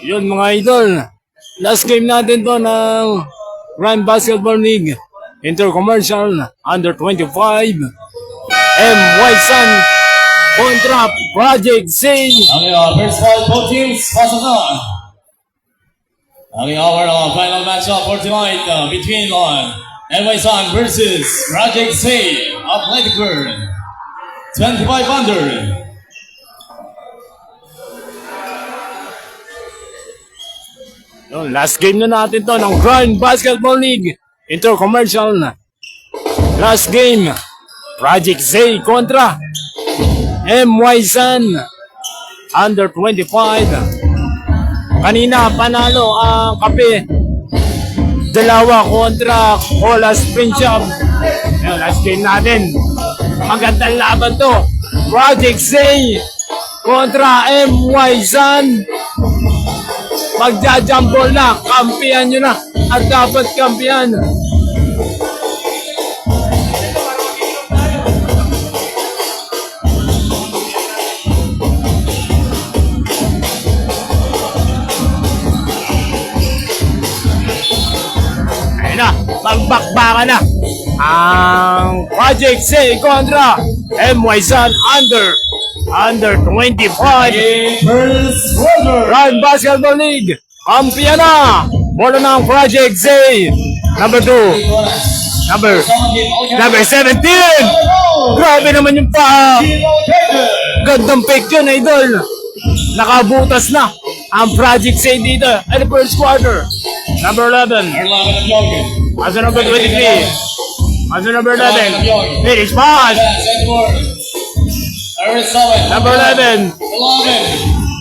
Yun mga idol, last game natin to ng Grand Basketball League Intercommercial Under 25 MY Sun kontra Project Z. Okay, first five, both teams, pasok na. Okay, our final matchup for tonight between MY Sun versus Project Z Athletic World 25 under. Yun, last game na natin to ng Grand Basketball League Intercommercial. Last game, Project Z kontra MY Sun Under 25. Kanina panalo ang Kape, dalawa kontra Cola Spring Shop. Yun, last game natin, magandang laban to. Project Z kontra MY Sun. Magja-jumble na, kampiyan nyo na at dapat kampiyan. Ayun na, magbakbaka na ang Project Z kontra MY Sun Under 25 Grand Basketball League. Kampiyan na bola ng Project Z. Number 2, number 17. Grabe naman yung pa. Gandang pick yun, idol. Nakabutas na ang Project Z dito at the first quarter. Number 11 as a number 23 as a number 11. Finish pass. Number 11.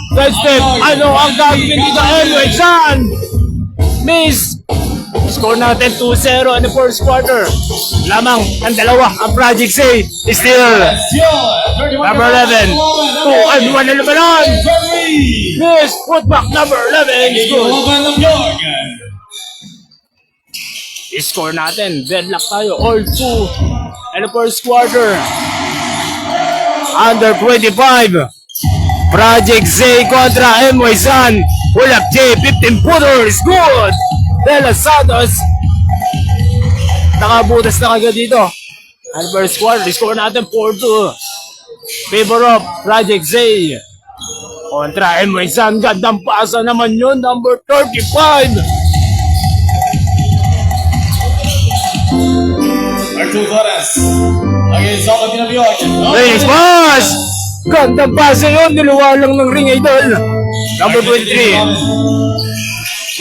Side step. Ano ang gagawin dito? MY Sun. Miss. Score natin 2-0 in the first quarter. Lamang ang dalawa. Ang Project Z still. Number 11. 2-1 na labanan. Miss. Put back number 11. Score natin. Deadlock tayo. All 2 in the first quarter. Under 25. Project Z kontra MY Sun. Pull up J, 15-footer is good. Dela Santos. Nakabutas na kagad dito. And first quarter, score natin 4-2. Favor of Project Z kontra MY Sun. Gandang pasa naman yun. Number 35. Arturo Torres against Sapa Pinabiyog. Finish pass! Gandang pasa yun. Niluwa lang ng ring, idol. Number 23.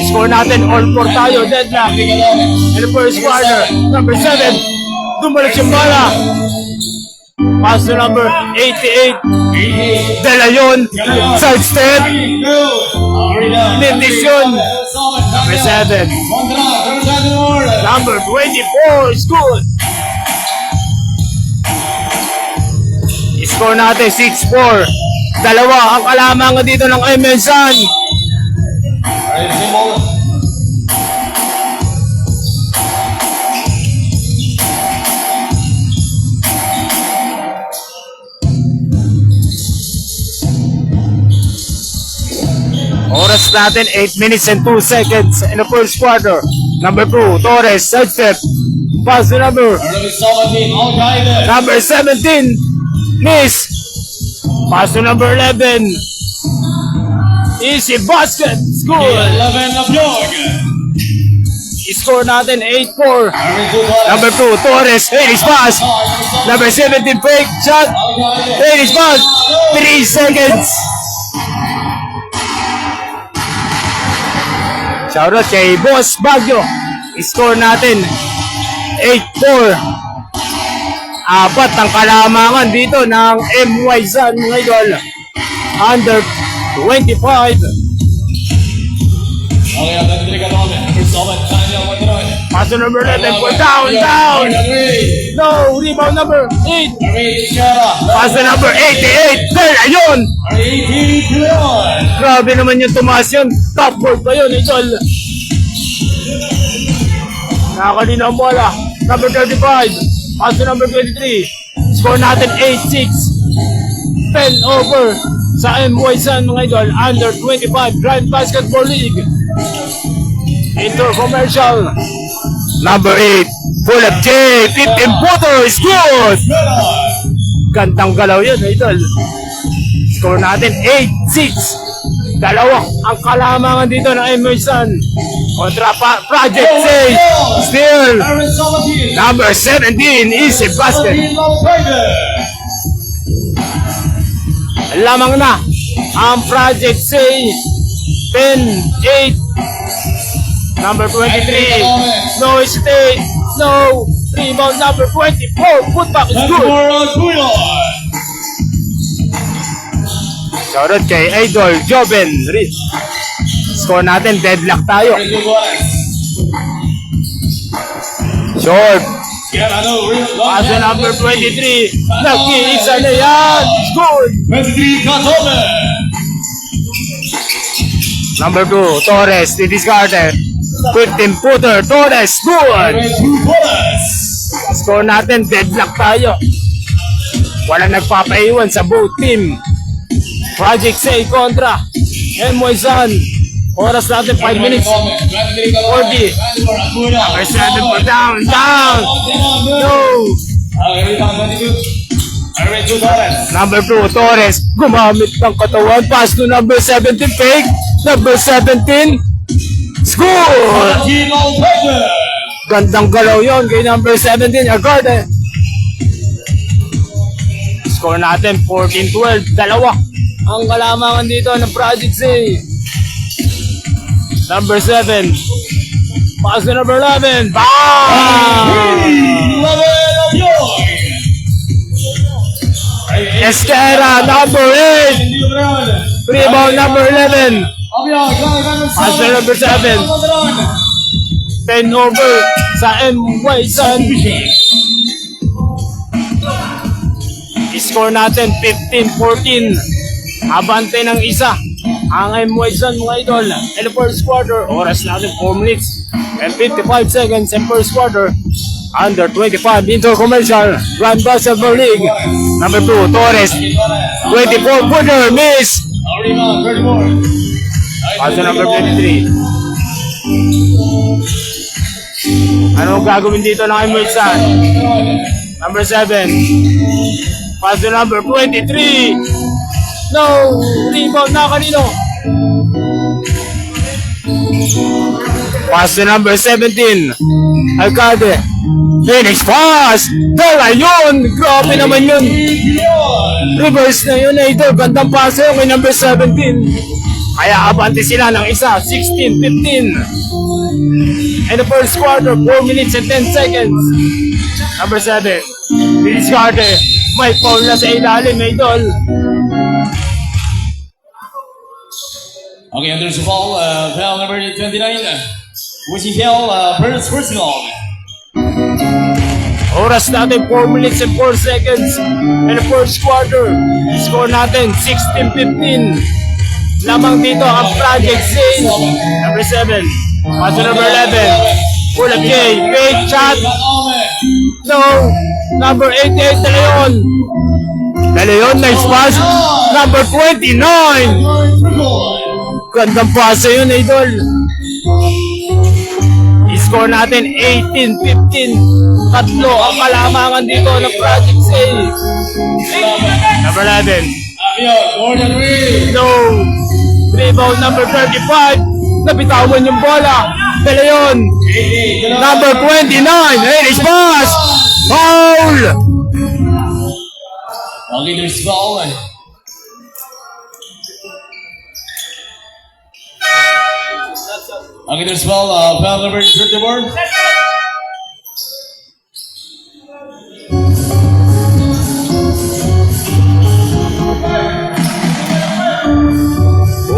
Score natin, all 4 tayo. Deadlock in the first quarter. Number 7. Dumalik yung bala. Pass to number 88. De La Yon. Side step. Nindisyon. Number 7. Number 24 is good. Score natin 6-4. Dalawa ang kalamangan dito ng MY Sun. Oras natin 8 minutes and 2 seconds in the first quarter. Number 2, Torres, side step. Pass to number 17. Miss. Pass to number 11. Easy basket. Score. 11 of York. Score natin 8-4. Number 2, Torres. Finish pass. Number 17, fake shot. Finish pass. 3 seconds. Shoutout kay Boss Baguio. Score natin 8-4. Apat ang kalamangan dito ng MY Sun, mga idol. Under 25. Pass to number 11 for down. No, rebound number 8. Pass to number 88. There, ayun. Grabe naman yung tumaas yun. Top board pa yun, idol. Nakakalina ang bola. Number 35. Pass to number 23. Score natin 8-6. 10 over. sa MY San mga idol, under 25 Grand Basketball League. Inter-commercial. Number 8, full of J, 15-footer is good. Gandang galaw yun, idol. Score natin 8-6. Dalawa ang kalamangan dito ng MY San kontra Project 6. Still, number 17, easy basket. Lamang na ang Project 6. 10-8. Number 23, no stay, no rebound. Number 24, putback is good. Shoutout kay Idol Joven Rich. Score natin, deadlock tayo. Short. Paso number 23, nag-iisa na yan. Good. Number 2, Torres, didiscarded. 15-footer, Torres, good. Score natin, deadlock tayo. Walang nagpapaiwan sa both team. Project Say kontra MY San. Oras natin 5 minutes 40. Number 7 pa down. No. Number 2, Torres, gumamit ng katawan. Pass to number 17, fake. Number 17, score! Gandang galaw yon kay number 17, Agarde. Score natin, 14-12. Dalawa ang kalamangan dito ng Project C. Number 7. Pass to number 11. Bang! Esquera, number 8. Rebound, number 11. Pass to number 7. 10 over sa MY San. Score natin 15-14. Abante ng isa ang MY San mga idol. In the first quarter, oras natin 4 minutes and 55 seconds in first quarter. Under 25 Inter-commercial Grand Basketball League. Number 2, Torres, 24-footer, miss. Paso number 23. Ano gagawin dito ng MY San? Number 7. Paso number 23. No! Rebound na kanino? Paso number 17. Alcade. Phoenix pass! Dala yun! Grabe naman yun! Reverse na yun eh. Ito, gandang pass yun kay number 17. Kaya abante sila ng isa, 16-15. In the first quarter, 4 minutes and 10 seconds. Number 7. Discarte. May foul na sa ilalim, idol. Okay, and there's a foul, foul number 29. Wishing foul, first personal. Oras natin 4 minutes and 4 seconds. In the first quarter, score natin 16-15. Lamang dito ang Project Sale. Number 7. Paso number 11. Full of J. Fake shot. No. Number 88, De Leon. De Leon, nice pass. Number 29. Gandang pass yun, idol. I-score natin 18-15. Tatlo ang kalamangan dito ng Project Sale. Number 11. No. Rebound number 35. Nabitawan yung bola. De Leon. Number 29. Irish pass. Foul. Okay, there's foul. Okay, there's foul, foul number 34.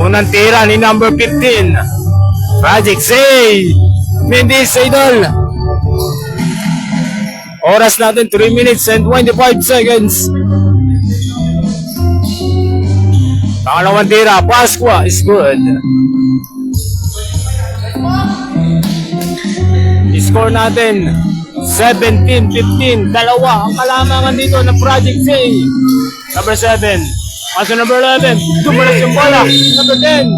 Unang tira ni number 15. Project Say. Mendes, idol. Oras natin 3 minutes and 25 seconds. Pangalawang tira, Pasqua is good. Score natin 17-15. Dalawa ang kalamangan dito ng Project Say. Number 7. Paso number 11, dumulas yung bola. Number 10,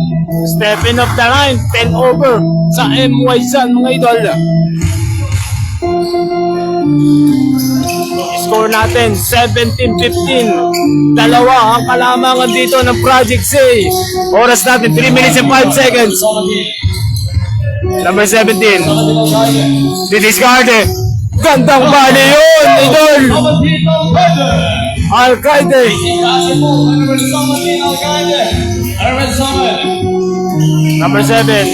stepping off the line, 10 over sa MY Sun, mga idol. Score natin, 17-15. Dalawa ang kalamangan dito ng Project C. Oras natin, 3 minutes and 5 seconds. Number 17, didiscarte. Gandang bali yun, idol. Alcaide. Number 7.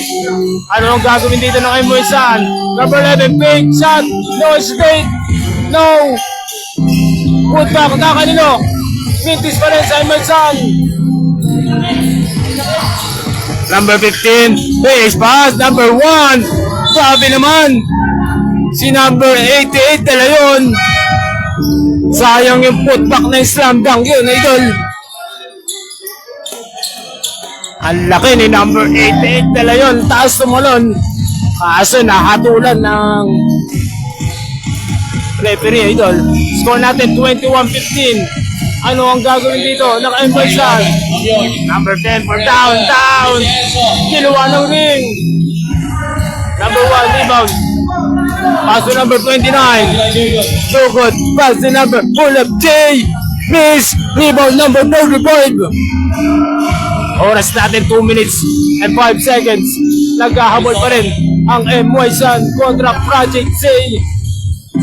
Ano ang gagawin dito ng MY Sun? Number 11, big shot. No straight. No. Put back. Nakanino. Mintis pa rin sa MY Sun. Number 15, base pass. Number 1. Grabe naman. Si number 88 dala yun. Sayang yung putback na slam dunk yun, idol. Ang laki ni number 88 dala yun. Taas tumalon. Kaso nahatulan ng referee, idol. Score natin 21-15. Ano ang gagawin dito? Naka-MY Sun. Number 10 for down. Kinuha ng ring. Number 1 rebound. Paso number 29. So good. Pass the number. Pull up J. Miss. Rebound number 35. Oras natin 2 minutes and 5 seconds. Naghahabol pa rin ang MY Sun kontra Project C.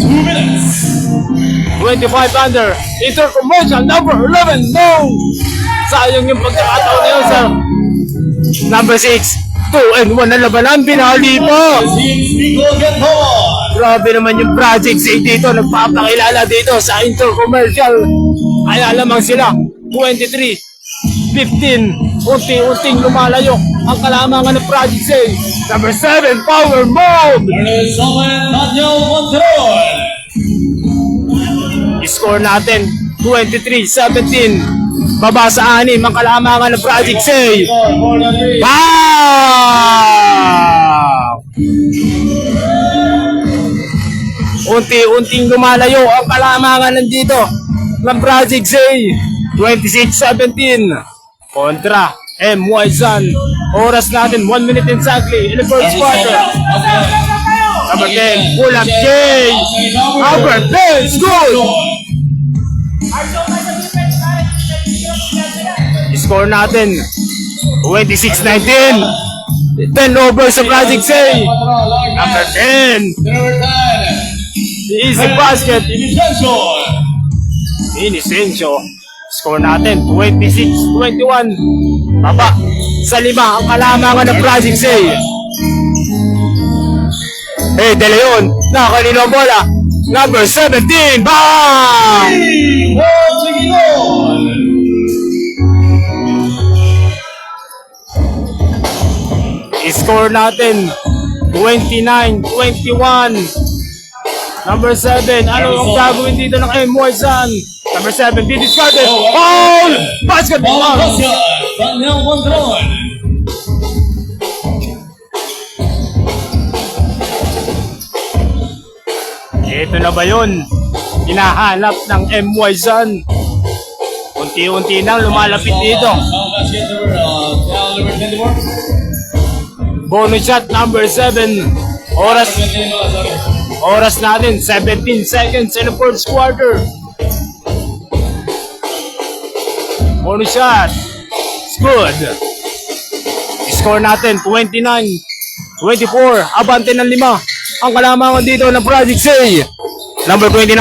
2 minutes. 25 under. Intercommercial number 11. No. Sayang yung pagkakataon na yun sa number 6. 2 and 1 na labanan. Binali pa. Grabe naman yung Project C dito. Nagpapakilala dito sa Intercommercial. Kaya lamang sila. 23-15. Unti-unting lumalayo ang kalamangan ng Project C. Number 7, Power Mode. Score natin 23-17. Baba sa 6 ang kalamangan ng Project C. Unti-unting lumalayo ang kalamangan nandito ng Project C. 26-17 kontra MY Sun. Oras natin 1 minute exactly in the first quarter. Number 10, pull up J. Number 10, good. Score natin 26-19. 10 over sa Project C. Number 10, easy basket. Inisencio. Score natin 26-21. Baba sa 5 ang kalamangan ng Project C. De Leon, nakanino ang bola. Number 17, bang! Score natin 29-21. Number 7, ano ang gagawin dito ng MY Sun? Number 7, didiscarded. Foul! Basketball! Ito na ba yun? Hinahanap ng MY Sun. Unti-unti nang lumalapit dito. Bonus shot number 7. Oras natin 17 seconds in the first quarter. Bonus shot. It's good. Score natin 29-24. Abante ng 5 ang kalamangan dito ng Project C. Number 29.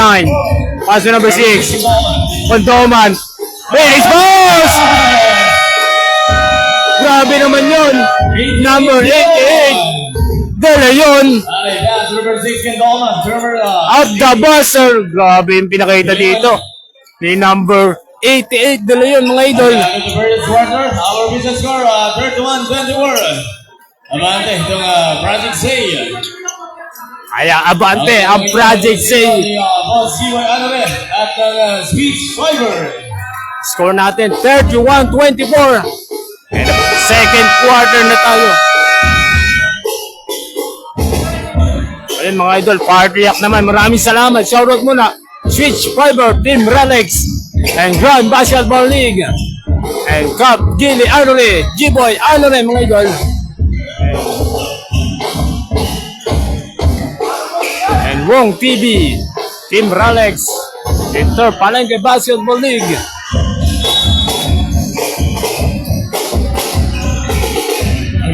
Pass to number 6. Kondoman. Finish pass! Grabe naman yun. Number 88. Dala yun. At the buzzer. Grabe yung pinakita dito. Ni number 88. Dala yun mga idol. Our business score 31-24. Abante itong Project C. Kaya abante ang Project C. At Speech Fiber. Score natin 31-24. And second quarter na tayo. Ayun mga idol, party yak naman. Maraming salamat. Shoutout muna. Switch Fiber, Team Relics, and Grand Basketball League. And Cap Gili Anore, G-Boy Anore mga idol. And Wong TV, Team Ralex, Inter Palengke Basketball League.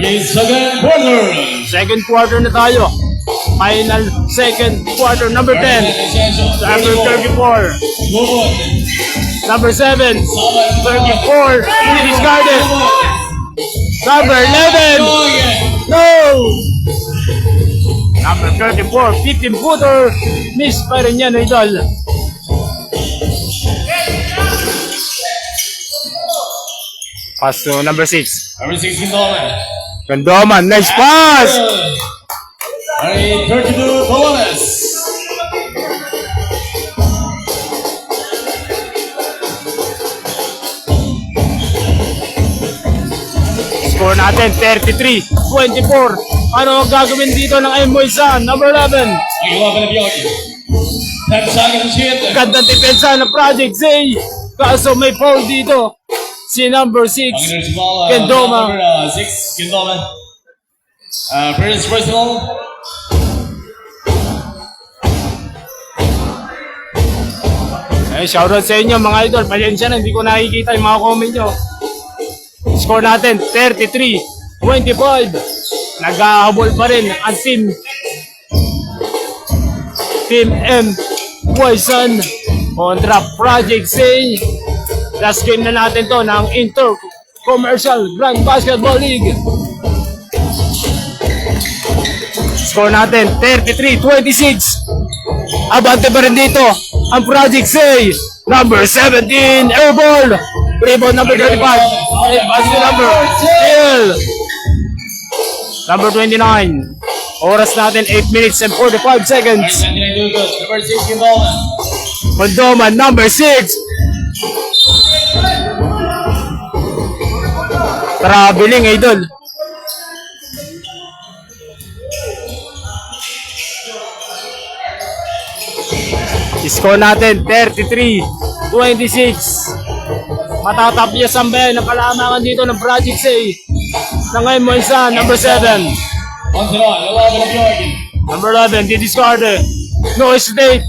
Okay, second quarter. Second quarter na tayo. Final second quarter, number 10, number 34, number 7, 34, discarded, number 11, no! Number 34, 15-footer, miss pa rin yan, idol. Pass to number 6. Number 6, Kindoman. Gandoman, nice pass! Alright, 32, Colones. Score natin, 33-24. Ano ang gagawin dito ng Emoy San? Number 11. Ang iwapan na Biyogi. 10 seconds to shoot. Gandang depensa ng Project Z. Kaso may foul dito. Si number 6. Ang energy ball, Kendoma. number 6, Kindoman. First personal. Eh, shoutout sa inyo mga idol. Pasensya na, hindi ko nakikita yung mga comment nyo. Score natin, 33-25. Naghahabol pa rin ang Team M Poison kontra Project Z. Last game na natin to ng Inter Commercial Grand Basketball League. Score natin, 33-26. Abante pa rin dito ang Project Z. Number 17, airball. Rebound number 35. Basket number 10. Number 29. Oras natin 8 minutes and 45 seconds. Number 6, Kindoman. Condoman, number 6. Traveling, idol. Score natin, 33-26. Matatapyas ang bayan ng kalamangan dito ng Project Z. Na ngayon mo isa, number 7. Once on, iwapan na Biyogi. Number 11, didiscard. No hesitate.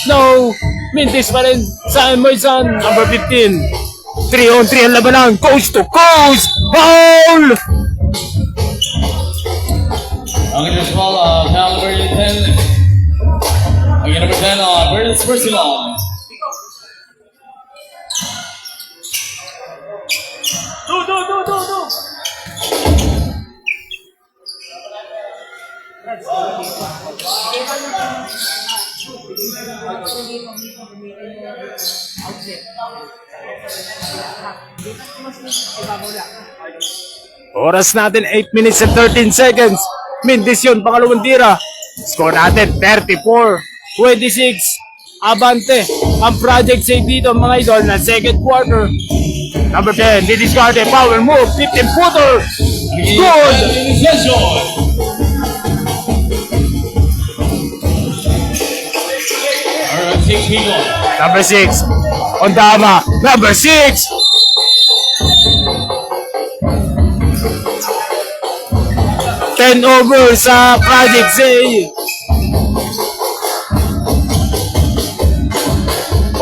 No. Mintis pa rin sa Moisan. Number 15. 3-on-3 ang labanan. Coast to coast. Foul! Ang energy ball, number 10. Okay, number 10, Burns personal. Oras natin 8 minutes and 13 seconds. Mintis yun, pangalawang tira. Score natin 34-26. Abante ang Project Z dito mga idol na second quarter. Number 10, didiscarded, power move, 15-footer. Good! Number 6, Ondama, number 6. Over sa Project Z.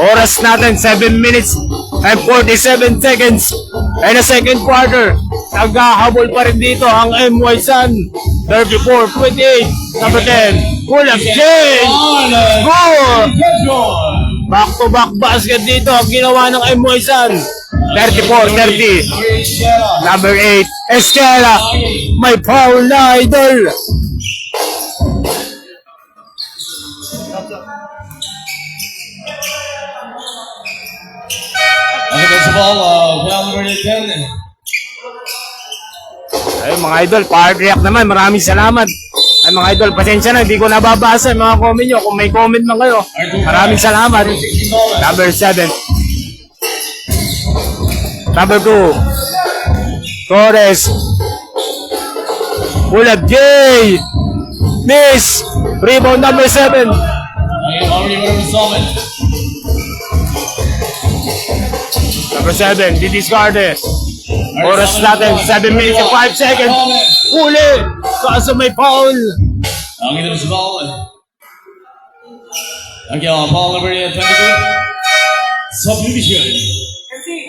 Oras natin 7 minutes and 47 seconds. And a second quarter. Naghahabol pa rin dito ang MY San. 34-28. Number 10. Kulap J. Good. Back to back basket dito ang ginawa ng MY San. 34-30. Number 8. Escala. May foul na idol. Okay, that's the ball, number 10. Ay mga idol, power react naman. Maraming salamat. Ay mga idol, pasensya na. Hindi ko nababasa yung mga comment nyo. Kung may comment man kayo, maraming salamat. Number 7. Number 2. Torres. Kulab J. Miss. Rebound number 7. Okay, already whatever summon. Number 7, didiscarded. Oras natin, 7 minutes and 5 seconds. Huli! Kaso may foul. Ang ito sa ball. Okay, ball number 22. Subdivision.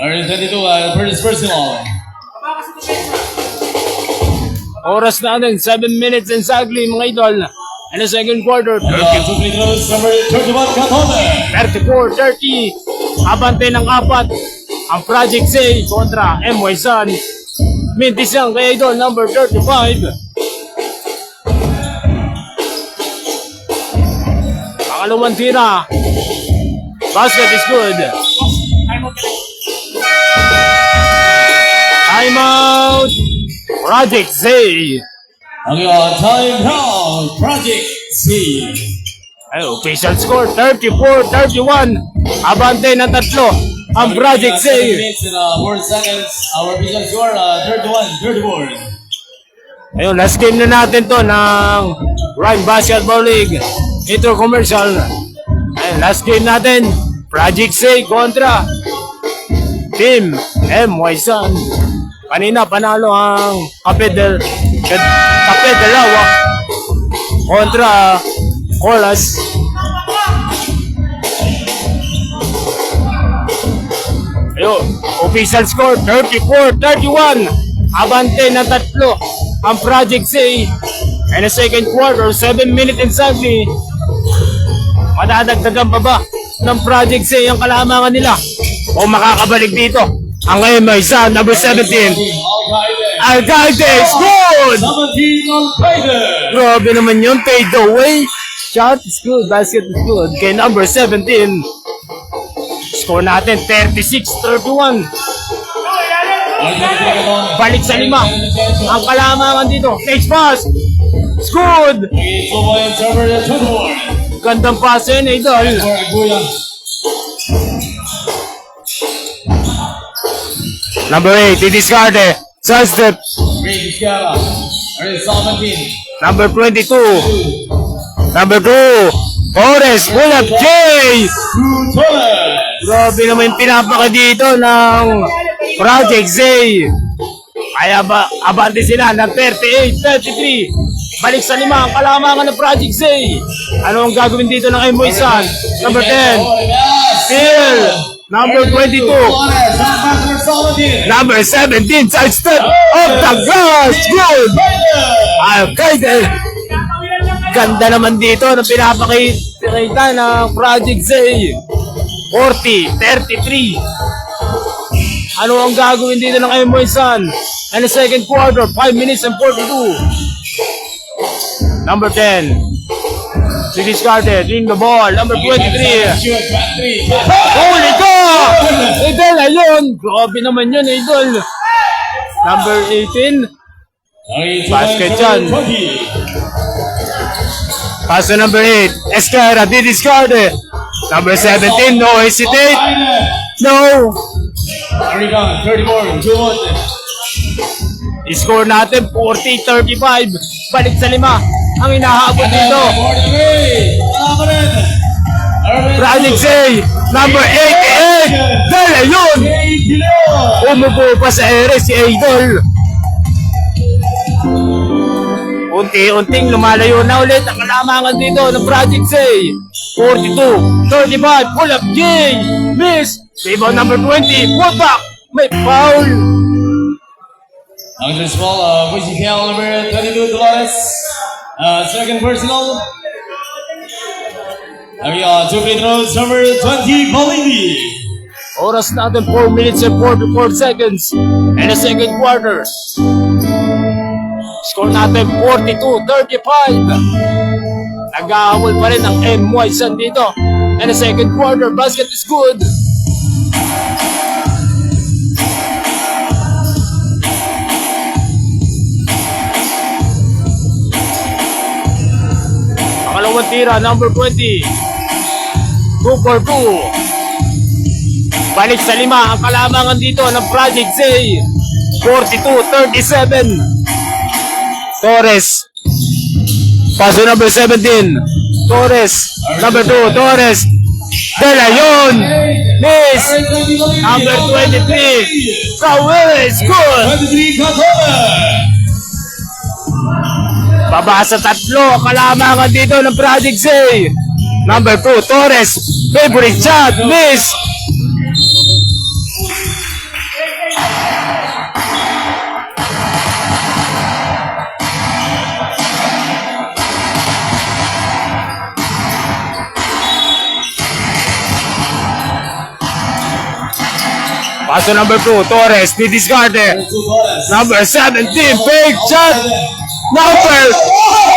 Number 22, first personal. Oras natin, 7 minutes exactly mga idol. And the second quarter, Two free throws, number 31, Katome. 34-30. Abante ng 4. Ang Project Say kontra MY Sun. Mintis lang kay idol, number 35. Pangalawang tira. Basket is good. Timeout. Project Say. Okay, time now, Project C. Ay, official score, 34-31. Abante ng 3. Ang Project Say. 7 minutes and 4 seconds. Our official score, 31-34. Ayun, last game na natin to ng Rhyme Basketball League. Intro commercial. Ayun, last game natin. Project Say kontra Team MY Sun. Kanina panalo ang Kape Dalawa kontra Colas. Ayun, official score 34-31. Abante ng 3 ang Project Say. And the second quarter, 7 minutes exactly. Madadagdagan pa ba ng Project Say ang kalamangan nila? O makakabalik dito ang MY Sun, number 17. Alcaide is good! 17 on Friday. Grabe naman yun, fade away. Shot is good, basket is good. Kay number 17. Score natin, 36-31. Balik sa 5. Ang kalamangan dito, takes pass. It's good! Okay, 2 points over the 24. Gandang pass yun, idol. For Aguya. Number 8, discarded. Sidestep. Great Vizcara. Or 17. Number 22. Number 2. Torres, pull up, Jay! Torres. Grabe naman yung pinapaka dito ng Project Zay. Kaya ba, abante sila ng 38-33. Balik sa 5 ang kalamangan ng Project Zay. Ano ang gagawin dito ng MY Sun? Number 10. Phil. Number 22. Number 17. Sidestep off the glass. Good. Alcaide. Ganda naman dito na pinapakita ng Project Zay. 40-33. Ano ang gagawin dito ng MY Sun? And the second quarter, 5 minutes and 42. Number 10. She discarded in the ball. Number 23. Holy God! Idol, ayun. Grabe naman yun, Idol. Number 18. Basket yan. Pass to number 8. Escara, discarded. Number 17, no hesitate. No. Rebound, 34, 2-1. I-score natin 40-35. Balik sa 5. Ang inahabot dito. Project Zay, number 88. Dahil ayun. Umupo pa sa ere si Idol. Unti-unting lumalayo na ulit ang kalamangan dito ng Project Zay. 42-35. Pull up J. Miss. Rebound number 20. Put back. May foul. Ang this ball, Vizcara number 22, Dolores. Second personal. Okay, 2 free throws, number 20, Bolivia. Oras natin 4 minutes and 44 seconds. And the second quarter. Score natin 42-35. Nag-aawal pa rin ang MY Sun dito. And the second quarter, basket is good. Pangalawang tira, number 20. 2 for 2. Balik sa 5 ang kalamangan dito ng Project Zay. 42-37. Torres. Paso number 17. Torres. Number 2. Torres. De Leon, miss. Number 23, Kawil, good. 23 Katona. Baba sa tatlo, kalamangan dito ng Project Z. Number 2, Torres, favorite shot, miss. Paso number 2, Torres, didiscarte. Number 17, fake shot. Number,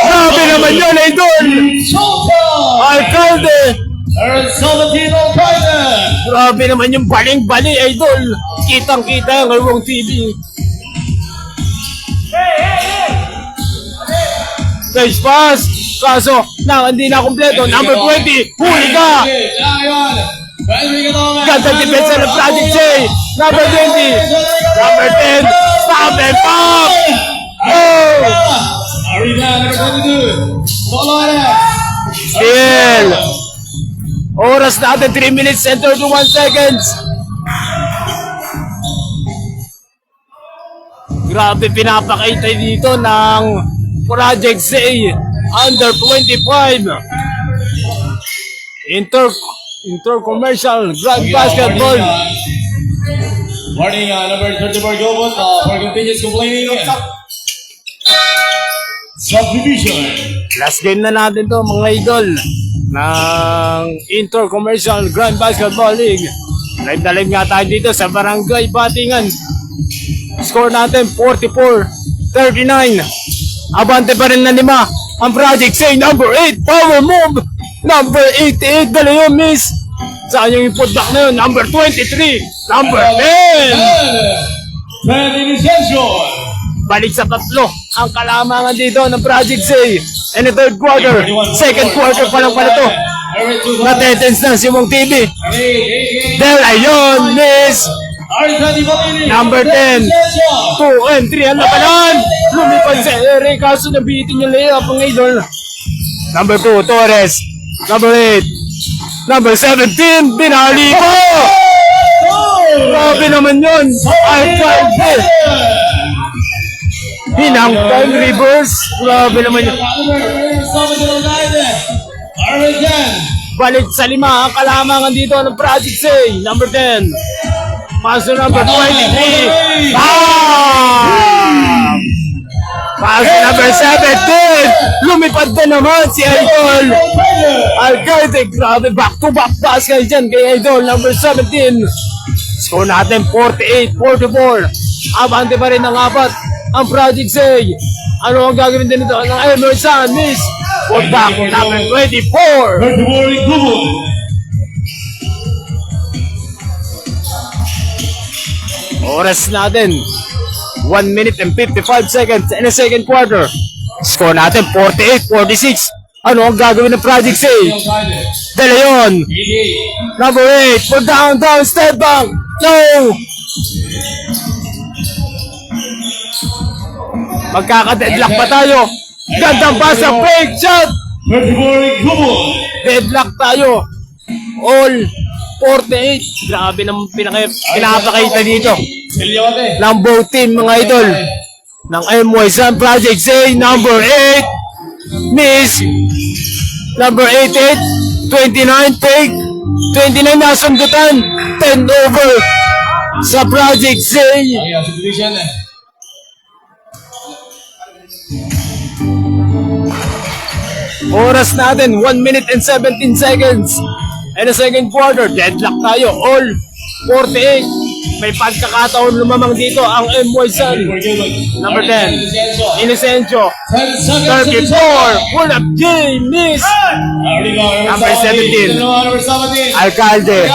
grabe naman yun, idol. Alcalde. 17 Alcalde. Grabe naman yung baling-bali, idol. Kitang-kita yung Galwang TV. Nice pass. Kaso, hindi na kompleto. Number 20, huli ka. Ganda depensa ng Project Z. Number 20. Number 10, stop and pop. Oh! Arena number 22. Dolores. Still. Oras natin 3 minutes and 31 seconds. Grabe pinapakita dito ng Project Z under 25. Inter-commercial grand basketball. Warning, number 34 Gilbert for continuous complaining. Subdivision. Last game na natin to mga idol ng Inter-Commercial Grand Basketball League. Live na live nga tayo dito sa Barangay Batingan. Score natin 44-39. Abante pa rin na 5 ang Project Z. Number 8, power move. Number 88, De Leon, miss. Saan yung putback na yun? Number 23, number 10. 10 Iniciation. Balik sa tatlo ang kalamangan dito ng Project Z. And the third quarter, second quarter pa lang pala to. Natetens na si Mong TV. De Leon, miss. Number 10, 2 and 3 ang labanan. Lumipad sa ere, kaso nabitin yung layup ang idol. Number 2, Torres. Number 8, number 17, binali ko. Grabe naman yun. Alcalde. Hinang time reverse. Grabe naman yun. Balik sa 5 ang kalamangan dito ng Project Z. Number 10. Paso number 23. Paso number 17. Lumipad na naman si Idol. Alcalde, grabe. Back to back basket dyan kay Idol. Number 17. Score natin 48-44. Abante pa rin ng 4 ang Project Z. Ano ang gagawin din ito ng Emerson? Miss. Put back number 24. Oras natin 1 minute and 55 seconds in the second quarter. Score natin 48-46. Ano ang gagawin ng Project Z? De Leon. Number 8. Put down, step back. No. Magkaka-deadlock pa tayo. Gandang pasa, fake shot. Deadlock tayo. All 48. Grabe naman pinapakita dito ng both team mga idol ng MY Sun Project Z. Number 8 miss. Number 88 29 take. 29 na sundutan. 10 over sa Project Z. Oras natin 1 minute and 17 seconds. And the second quarter, deadlock tayo. All 48. May pagkakataon lumamang dito ang MY Sun. Number 10, Inocencio. 34, pull up J, miss. Number 17, Alcalde.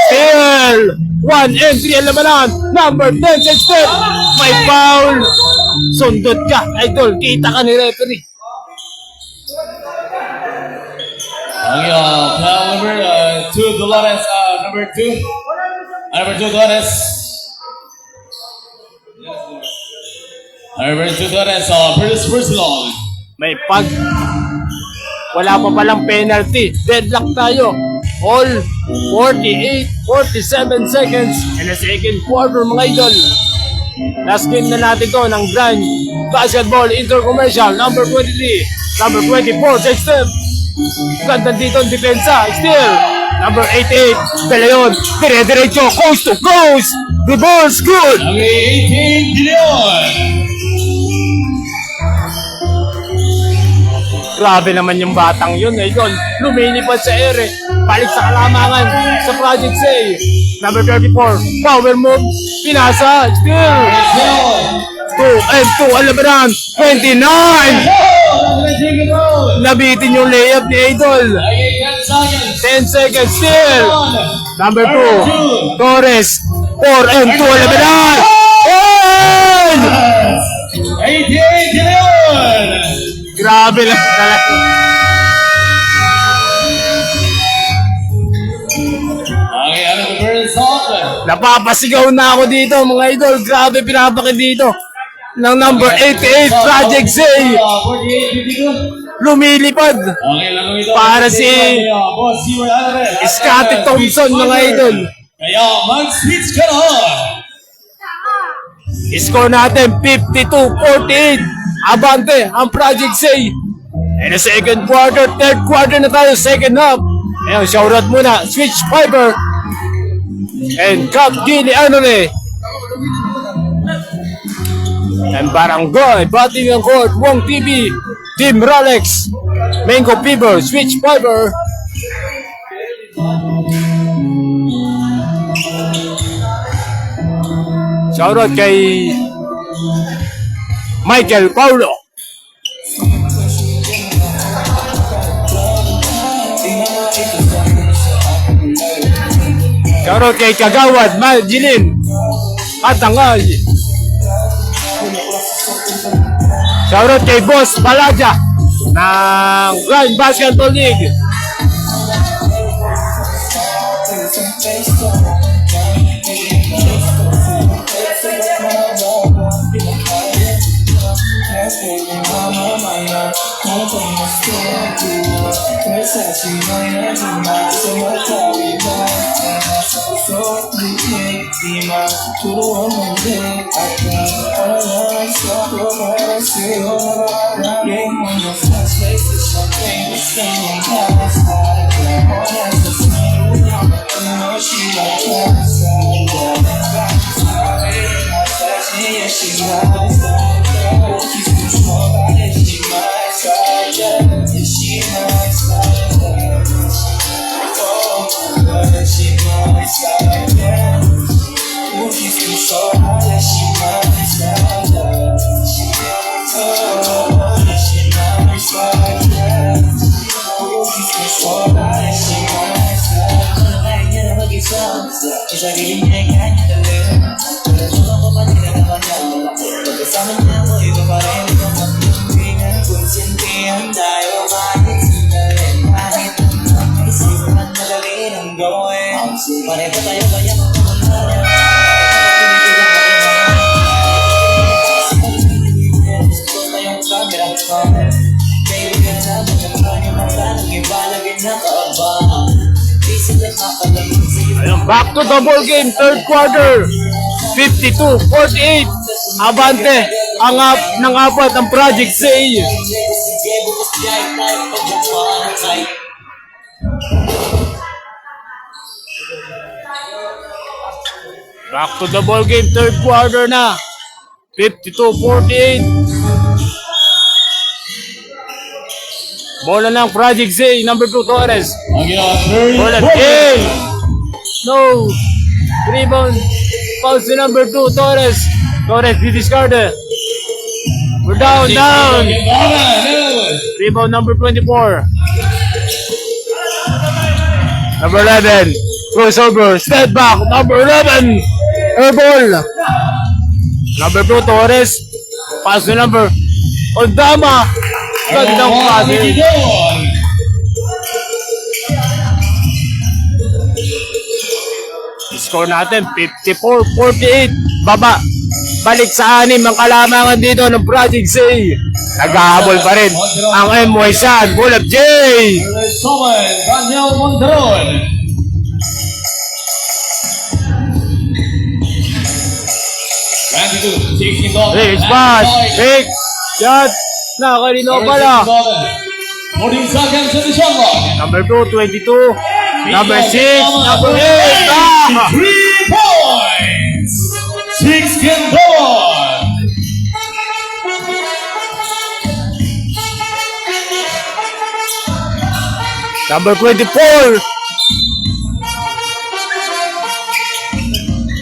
Still, 1 and 3 ang labanan. Number 10, step. May foul. Sundot ka, idol. Kita ka ni referee. Number 2 Dolores, number 2 Dolores. Number 2 Dolores, first long. May Wala pa palang penalty. Deadlock tayo. All 47 seconds in the second quarter, mga idol. Last game na natin to ng Grand Basketball Intercommercial number 23, number 24, check step. Ganda dito ang depensa. Still, number 88, De Leon, dire-diretso, coast to coast. The ball's good. Number 18, De Leon. Grabe naman yung batang yun, idol. Lumilipad sa ere. Balik sa kalamangan sa Project A. Number 34, power move. Pinasa. Still. 2 and 2. Alabaran. 29. Nabitin yung layup ni Idol. 10 seconds. Still. Number 2, Torres. 4 and 2. Alabaran. 88, De Leon. Grabe lang talaga. Okay, ano the first shot? Napapasigaw na ako dito, mga idol. Grabe pinapaki dito. Ng number 88, Project Z. 48, Lumilipad. okay, laro ito. Para si Boss Seward Alvarez. Scottie Thompson, mga idol. Kaya mag-switch ka na. Score natin 52-48. Abante ang Project Z. In the second quarter, third quarter na tayo, second half. Ayun, shoutout muna, Switch Fiber. And Cap Gini Anone. And Barangay, Batting ang Court, Wong TV, Team Rolex, Mango Fever, Switch Fiber. Shoutout kay Michael Paulo. Shoutout kay Kagawad, Majilin, Katangay. Shoutout kay Boss Balaja ng Grand Basketball League. Back to the ball game, third quarter. 52-48. Abante ang ng apat ang Project Z. Back to the ball game, third quarter na. 52-48. Bola ng Project Z, number 2, Torres. Bola, no. Rebound. Foul si number 2, Torres. Torres, discarded. We're down. Rebound number 24. Number 11. Crossover. Step back. Number 11. Air ball. Number 2, Torres. Pass to number Ondama. Gandang pass. Score natin 54-48. Baba. Balik sa 6 ang kalamangan dito ng Project Z. Naghahabol pa rin ang MY San. Bull of J. Summon, Daniel Monteron. Rich pass. Big shot. Nakalino pala. 14 seconds in the shot clock. Number 2, 22. Number 6, number 8. Ah! 3 points. 6 can go on. Number 24.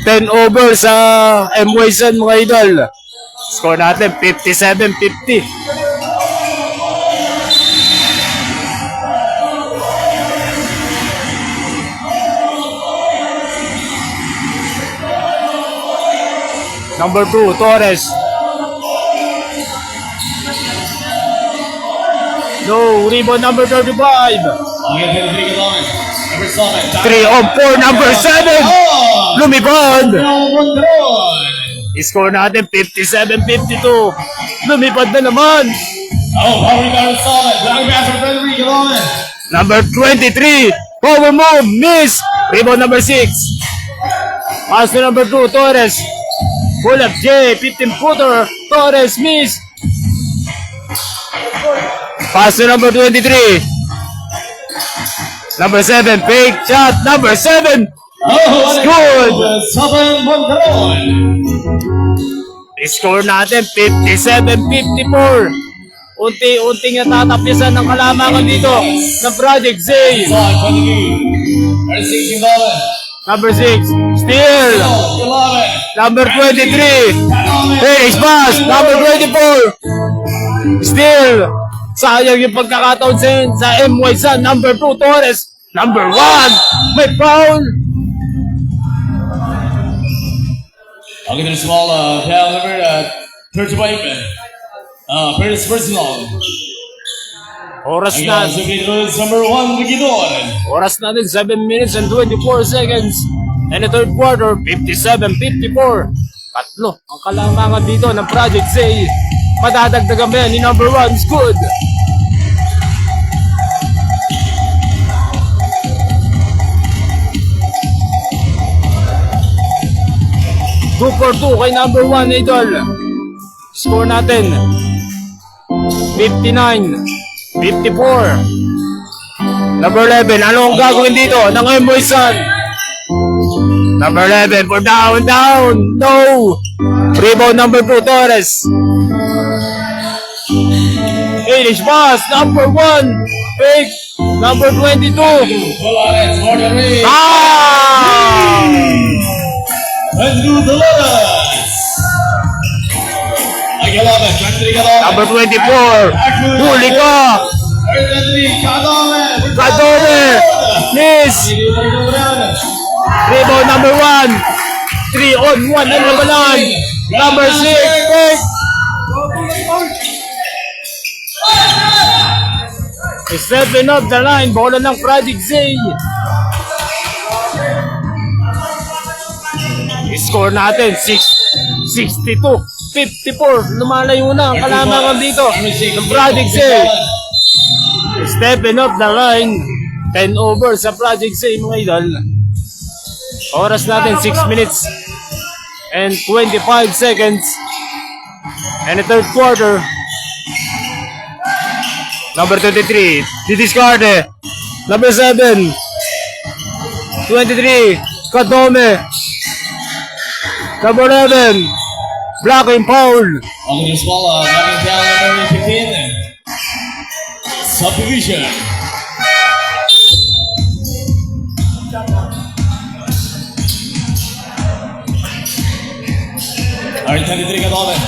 10 over sa MY San mga idol. Score natin 57-50. Number 2, Torres. No, rebound number 35. 3 on 4, number 7. Lumipad. Score natin 57-52. Lumipad na naman. Number 23. Power move. Miss. Rebound number 6. Pass to number 2. Torres. Pull up J. 15-footer. Torres. Miss. Pass to number 23. Number 7. Fake shot. Number 7. Good. Score natin 57-54. Unti-unting natatapyasan ng kalamangan dito ng Project Z. Number 6, steal. Number 23, finish pass. Number 24, steal. Sayang yung pagkakataon sa MY San. Number 2, Torres. Number 1, may foul. Okay, there's small foul number 35. First personal. Oras Again, na. substitutes number 1, Regidor. Oras natin 7 minutes and 24 seconds. And the third quarter, 57-54. Tatlo ang kalamangan dito ng Project Z. Madadagdagan ba yan ni number 1? It's good. Two for 2 kay number 1, idol. Score natin 59-54. Number 11, ano ang gagawin dito ng MY San? Number 11 for down. No. Rebound number 2, Torres. Finish pass. Number 1. Fake. Number 22. Ah! Andrew Dolores. Number 24. Huli ka. Kadore. Miss. Rebound number 1. 3 on 1. Ano naman lang? Number 6. Fake. Stepping up the line. Bola ng Project Z. Score natin 62-54. Lumalayo na ang kalamangan dito ng Project Z. Stepping up the line. 10 over sa Project Z mga idol. Oras natin 6 minutes and 25 seconds. And the third quarter. Number 23, didiscard. Number 7, 23, Kadome. Number 11, blocking foul. Okay, there's ball knocking down number 15. Subdivision. Alright, 23 Kadome.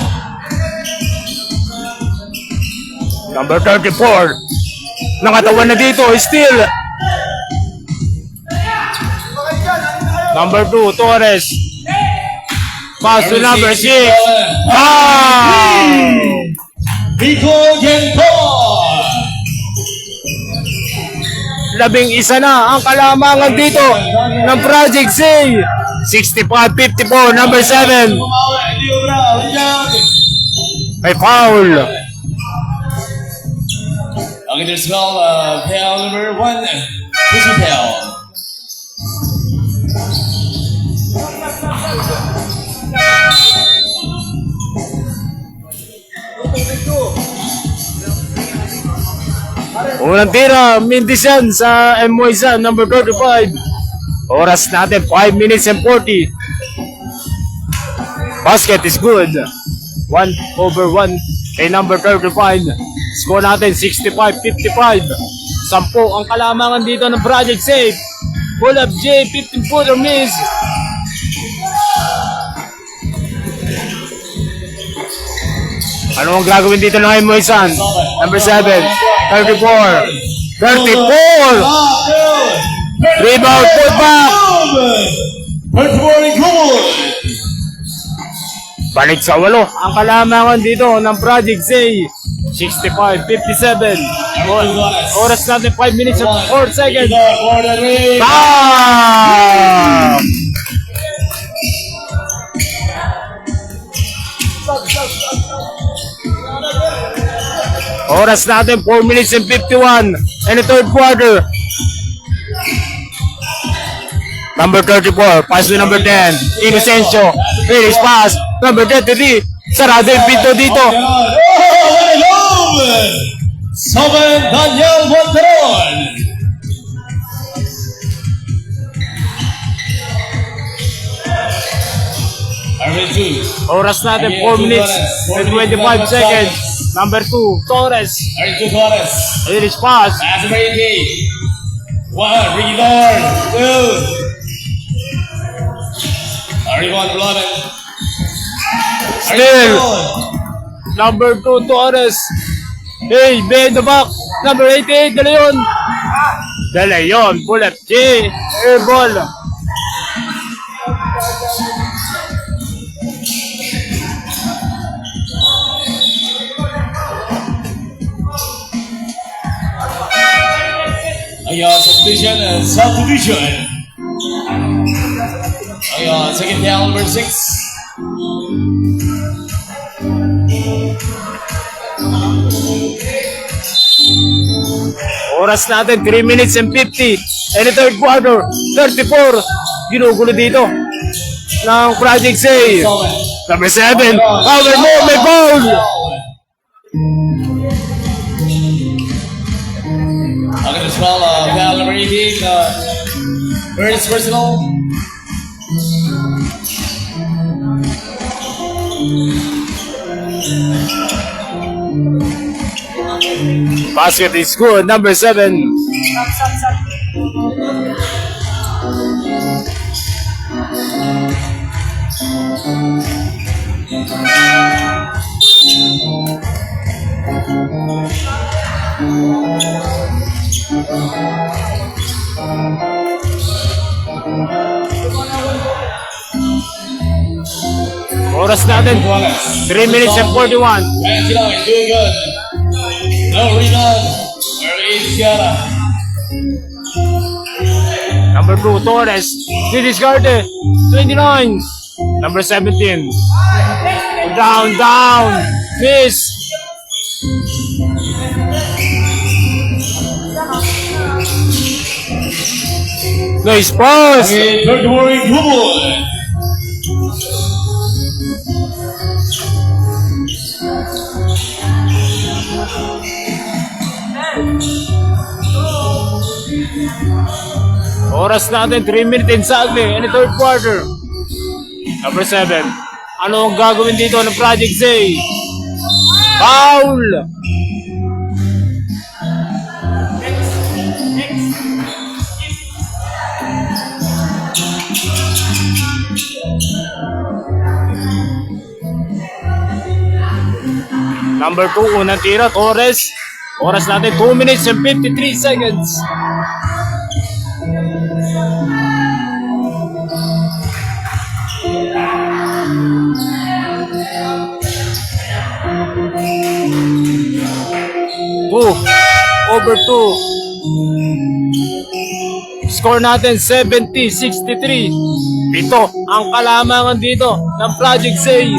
Number 34, nakatawan na dito, still. Number 2, Torres. Pass to number 6. Ah! Rico Gentor. 11 na ang kalamangan dito ng Project Z. 65-54, number 7. Leon. May foul. Okay, there's well, pail number 1, pussy pail. Unang tira, Mintisan sa Moisan, number 35. Oras natin, 5 minutes and 40. Basket is good. 1/1 kay number 35. Score natin, 65-55. 10 ang kalamangan dito ng Project Safe. Pull up J, 15-footer miss. Ano ang gagawin dito ng Moisan? Number 7, 34. 34! Rebound, put back! 34 and good. Balik sa 8 ang kalamangan dito ng Project Z. 65-57. Oras natin 5 minutes and 4 seconds. Bam! Oras natin 4 minutes and 51 in the third quarter. Number 34, pass to number 10, Inocencio, finish pass, number 33, sarado yung pinto dito. Soben Daniel Monteron. Oras natin 4 minutes and 25 seconds. Number 2, Torres, Torres. finish pass. Pass Brady. 1, Ricky Lord. 2. Rebound 11. Still, number 2, Torres. Hey, bend the back. Number 88, De Leon. De Leon, pull up J, air ball. Ayan, subdivision and subdivision. Ayan, second down, number 6. Oras natin, 3 minutes and 50. And the third quarter, 34. Ginugulo dito ng Project Say. Number 7, power mo, may foul. Okay, as well, foul number 18, first personal. Basket is good, number 7. Oras natin, 3 minutes and 41. Angelo is doing good. No rebound. Early Sierra. Number 2, Torres. Discarded. 29. Number 17. Down. Miss. Nice pass. Okay, third warring double. Oras natin, 3 minutes exactly in the third quarter. Number 7. Ano ang gagawin dito ng Project Z? Foul! Number 2, unang tira, Torres. Oras natin, 2 minutes and 53 seconds. Over 2. Score natin 70-63. Pito ang kalamangan dito ng Project Zay.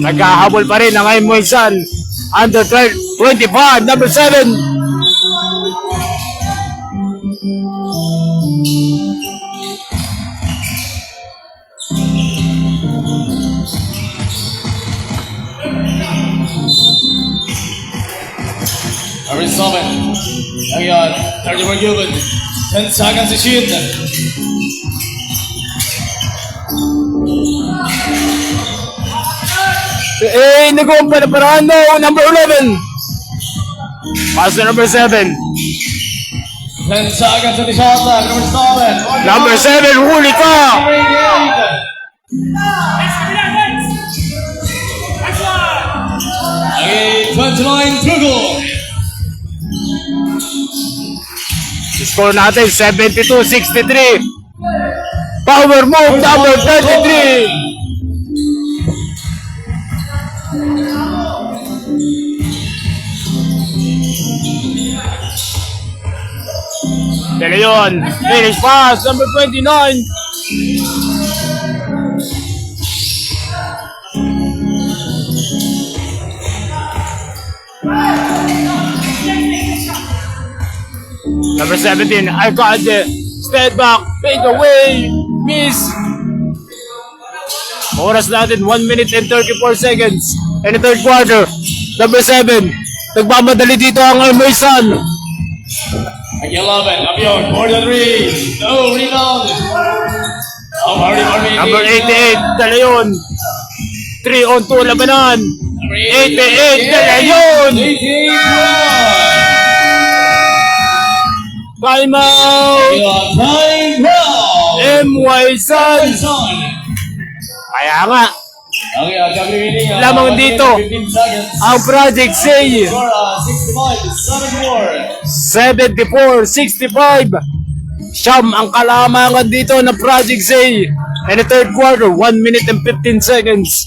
Naghahabol pa rin ang Emoy San. Under 25, number 7. Number 7. Ayan, 30 more given. 10 seconds to shoot. Nagumpa na paraan mo, number 11. Pass to number 7. 10 seconds to the shot clock. Number 7. Number 7, huli ka! Okay, 29 to go. Score natin, 72-63. Power move, number 33. De Leon, finish pass, number 29. Number 17, Alcade, step back, fade away, miss. Oras natin, 1 minute and 34 seconds in the third quarter. Number 7, nagmamadali dito ang Emoy San. Again, 11. Abion, more than 3. No rebound. Oh, Number 88, De Leon. 3 on 2 labanan. 88, De Leon. 88. Time out. Time out. Emoy San. Kaya nga, Okay, WWD. lamang dito 15 seconds. ang Project Zay. Score 65-74. 74-65. Siyam ang kalamangan dito ng Project Zay. In the third quarter, 1 minute and 15 seconds.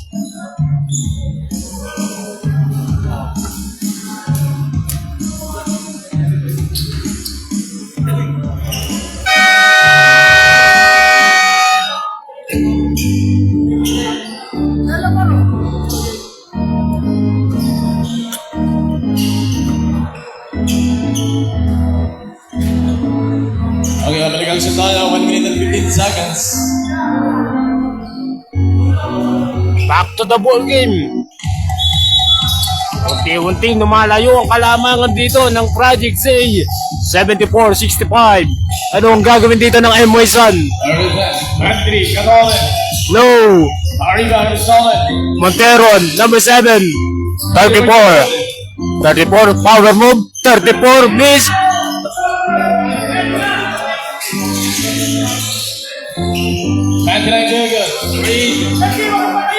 Okay, balikan siya tayo. 1 minute and 15 seconds. Back to the ball game. Unti-unting lumalayo ang kalamangan dito ng Project Zay. 74-65. Ano ang gagawin dito ng Emoy San? Battery, Katole. No. Arriba, Solid. Monteron, number 7. 34. 34, power move. 34, miss. Battery, Jacob. 3.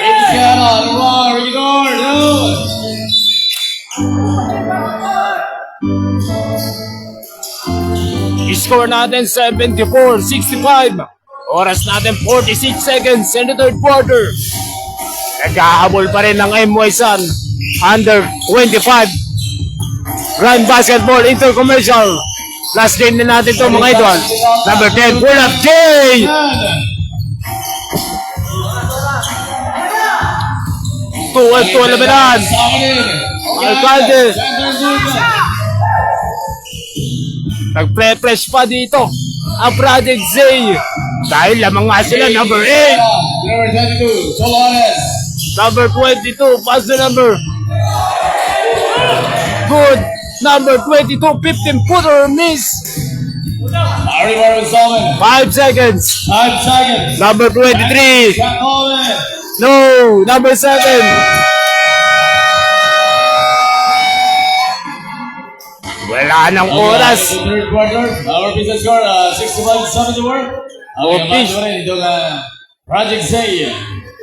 Indiana, wrong, ignore, no. Score natin 74-65. Oras natin 46 seconds in the third quarter. Naghahabol pa rin ng Emoy San. Under 25. Grand Basketball Intercommercial. Last game na natin to mga idol. Number 10, pull up J! Tuwal labanan. Alcalde. Nagpre-press pa dito ang Project Zay. Dahil lamang nga sila, number 8. Number 22, Solones. Number 22, pass the number. Good. Number 22, 15-footer miss. Arriba, Solomon. 5 seconds. 5 seconds. Number 23. Solomon. No. Number 7. Wala nang oras. Third quarter. Our business score 65-74. Okay. Ito ka Project Zay.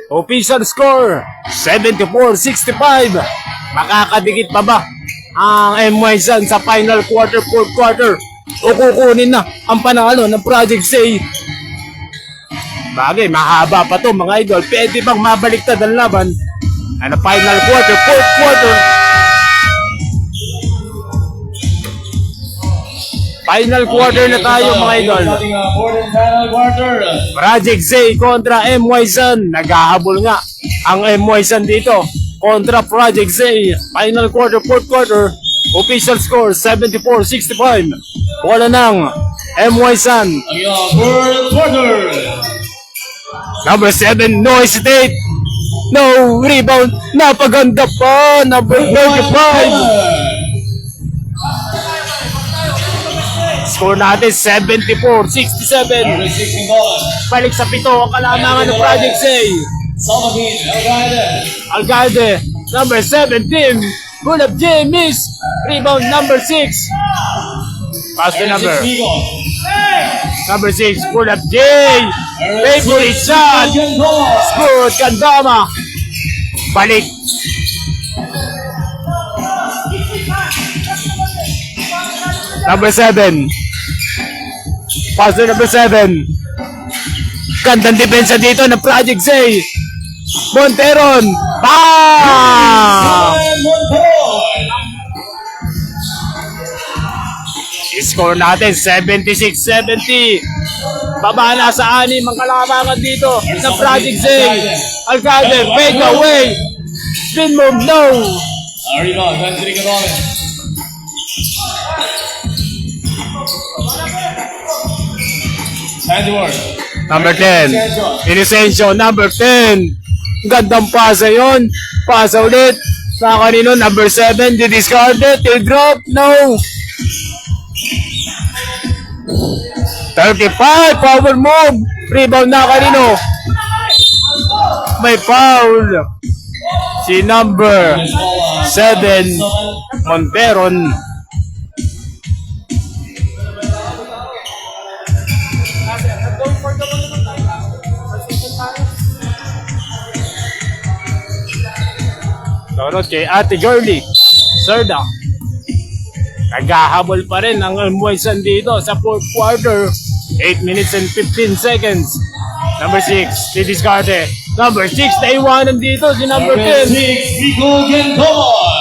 Official score, 74-65. Makakadikit pa ba ang Emoy San sa final quarter, fourth quarter? O kukunin na ang panalo ng Project Zay? Bagay, mahaba pa to mga idol. Pwede bang mabaliktad ang laban? Ano, final quarter, fourth quarter. Final quarter na tayo mga idol. Starting fourth and final quarter. Project Z kontra MY Sun. Naghahabol nga ang MY Sun dito kontra Project Z. Final quarter, fourth quarter. Official score 74-65. Bola ng MY Sun. Again, fourth quarter. Number 7, no hesitate. No rebound. Napaganda pa. Number 35. Score natin 74-67. Number 16 ball. Balik sa pito ang kalamangan ng Project Z. Salvatin, Algaida. Algalde, number 17. Pull up J, miss. Rebound number 6. Pass the number. Number 6, pull up J. Favorite shot. Good, Kandama. Balik. Number 7. Pass to number 7. Gandang depensa dito ng Project Z. Monteron. Bam! Score natin 76-70. Baba na sa 6 ang kalamangan dito ng Project Z. Alcade, fade away. Spin move, no. Rebound, Anthony Gonzalez. Handwork. Number 10. Inocencio, number 10. Gandang pasa yun. Pasa ulit. Sa kanino, number 7. Didiscarded. Till drop. No. 35. Power move. Rebound na kanino. May foul. Si number 7. Monteron. Shoutout kay Ate Girlie Serda. Naghahabol pa rin ang MY Sun dito sa fourth quarter. 8 minutes and 15 seconds. Number 6, si Discarte. Number 6, naiwanan dito si number 10. 6, Rico Gentomar.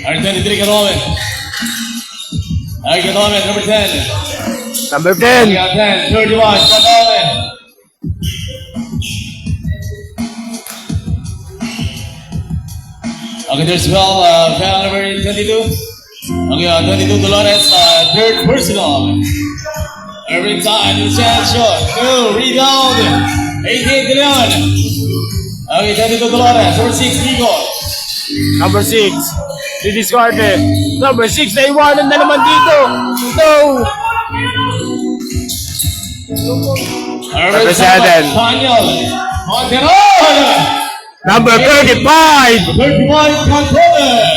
Arteni Gonzalez. Gonzalez, number 10. Number 10. 10, 31, Gonzalez. Okay, there's foul number 22. Okay, 22 Dolores, third personal. Every time, the chance shot. No, rebound. 88 De Leon. Okay, 22 Dolores, number 6, Rico. Number 6, si Discarte. Number 6, naiwanan na naman dito. No. Number 7. Daniel. Monteron. Number 35. 31, Cantones.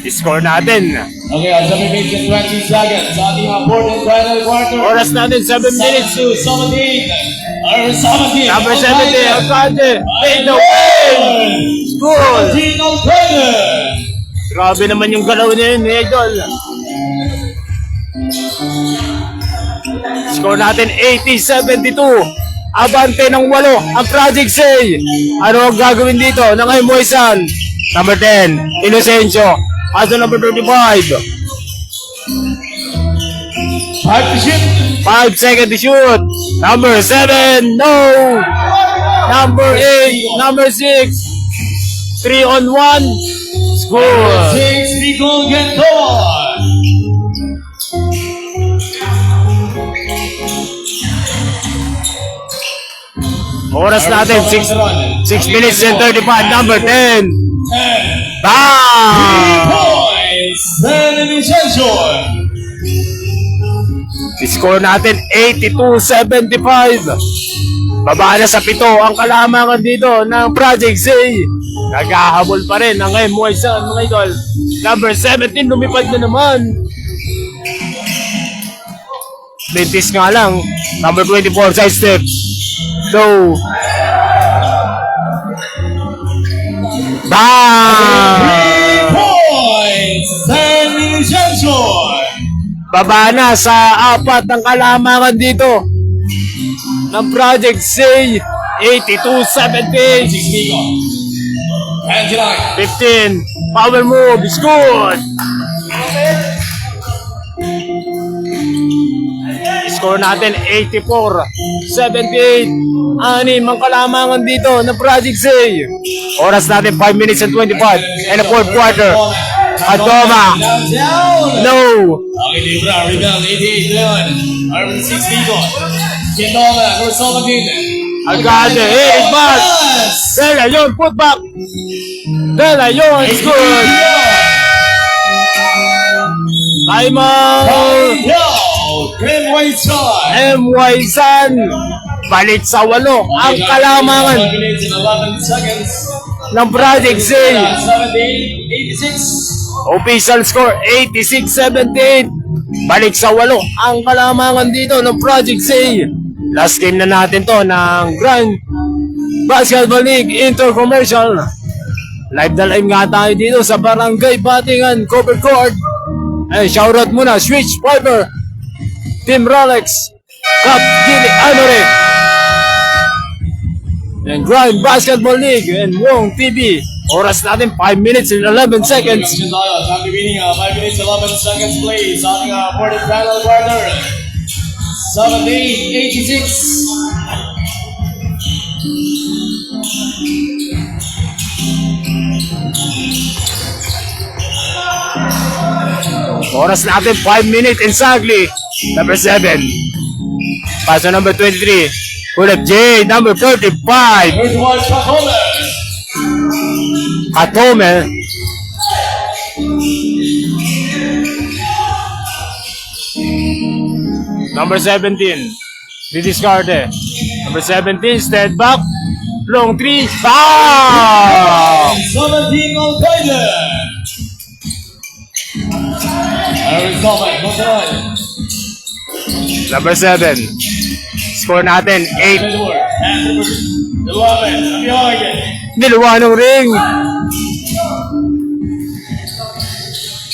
Score natin. Okay, 7 minutes and 20 seconds. Sa ating fourth and final quarter. Oras natin 7 minutes. 17. Or 17. Number 70, Alcade. Fade away. Goal. 17 Alcade. Grabe naman yung galaw niya yun, Idol. Score natin 80-72. Abante ng 8 ang Project Z. Ano ang gagawin dito ng MY Sun? Number 10, Inocencio. Paso number 35. 5 to shoot. 5 seconds to shoot. Number 7, no. Number 8, number 6. 3 on 1. Score. 6, Rico Gentomar. Oras natin 6 minutes and 35. Number 10. 10. Bam! Points. Then Vincenzo. Score natin 82-75. Baba na sa 7 ang kalamangan dito ng Project Z. Naghahabol pa rin ang MY Sun, mga idol. Number 17, lumipad na naman. Bentis nga lang. Number 24, side step. So, bam! 3 points. Then Vincenzo. Baba na sa 4 ang kalamangan dito ng Project Say. 82-17. 29. 15. Power move is good. Score natin 84-78. Anim ang kalamangan dito ng Project Say. Oras natin 5 minutes and 25 and a fourth quarter. Adoma. Down. No. Okay, Libra, rebound, 88 Leon. Arvin 6 dito. Kendoma, number 17. Agade. Hey, pass. De La Yon, put back. De La Yon is good. Time out. Green White Star. MY San. Balik sa 8 ang kalamangan 5 minutes and 11 seconds. ng Project Say. 78-86. Official score 86-78. Balik sa 8 ang kalamangan dito ng Project Say. Last game na natin to ng Grand Basketball League Intercommercial. Live na live nga tayo dito sa Barangay Batingan Cover Court. Ay, shoutout muna Switch Piper, Team Rolex, Cap Gili Anore, and Grand Basketball League and Wong TV. Oras natin 5 minutes and 11 seconds. Time remaining 5 minutes 11 seconds please. Ating fourth final quarter. 78-86. Oras natin 5 minutes exactly. Number 7. Paso number 23. Pull up J, number 35. First one, Katome. Atome. Number 17. Didiscarte. Number 17, step back. Long 3. Foul! 17 on Thailand. Arizona, Monterrey. Number 7. Score natin 8. 11, Abiyag. Niluwa ng ring.